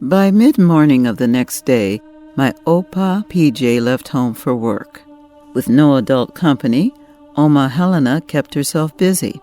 By mid-morning of the next day, my Opa PJ left home for work. With no adult company, Oma Helena kept herself busy.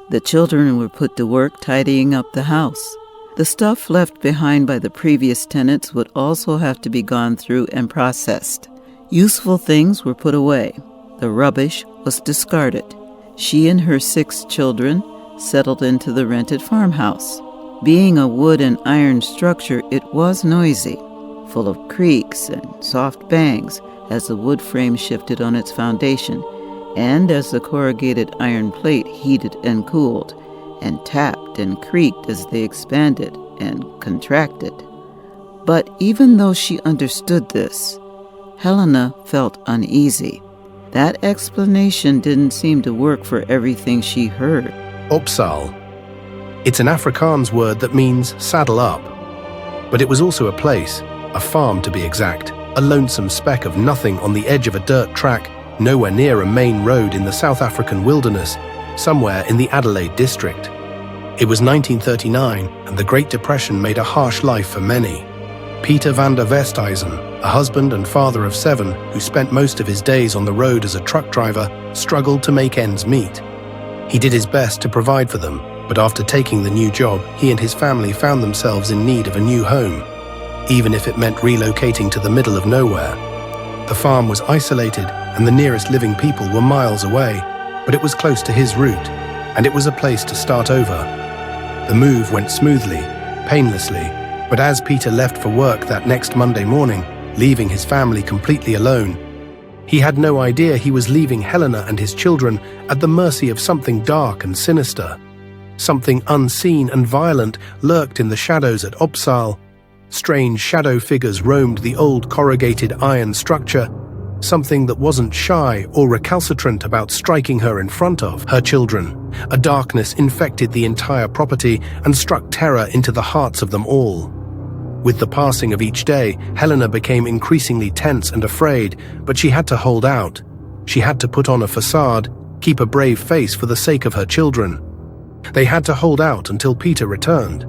The children were put to work tidying up the house. The stuff left behind by the previous tenants would also have to be gone through and processed. Useful things were put away. The rubbish was discarded. She and her 6 children settled into the rented farmhouse. Being a wood and iron structure, it was noisy, full of creaks and soft bangs as the wood frame shifted on its foundation, and as the corrugated iron plate heated and cooled, and tapped and creaked as they expanded and contracted. But even though she understood this, Helena felt uneasy. That explanation didn't seem to work for everything she heard. Opsaal. It's an Afrikaans word that means saddle up. But it was also a place, a farm to be exact, a lonesome speck of nothing on the edge of a dirt track, nowhere near a main road in the South African wilderness, somewhere in the Adelaide district. It was 1939, and the Great Depression made a harsh life for many. Peter van der Westhayzen, a husband and father of 7 who spent most of his days on the road as a truck driver, struggled to make ends meet. He did his best to provide for them, but after taking the new job, he and his family found themselves in need of a new home, even if it meant relocating to the middle of nowhere. The farm was isolated, and the nearest living people were miles away, but it was close to his route, and it was a place to start over. The move went smoothly, painlessly, but as Peter left for work that next Monday morning, leaving his family completely alone, he had no idea he was leaving Helena and his children at the mercy of something dark and sinister. Something unseen and violent lurked in the shadows at Opsaal. Strange shadow figures roamed the old corrugated iron structure, something that wasn't shy or recalcitrant about striking her in front of her children. A darkness infected the entire property and struck terror into the hearts of them all. With the passing of each day, Helena became increasingly tense and afraid, but she had to hold out. She had to put on a facade, keep a brave face for the sake of her children. They had to hold out until Peter returned.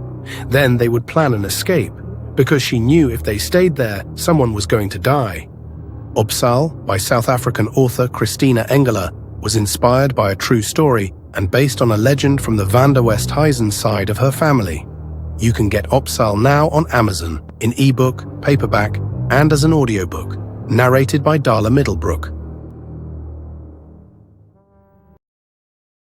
Then they would plan an escape, because she knew if they stayed there, someone was going to die. Opsaal, by South African author Christina Engela, was inspired by a true story and based on a legend from the van der Westhayzen side of her family. You can get Opsaal now on Amazon, in ebook, paperback, and as an audiobook, narrated by Darla Middlebrook.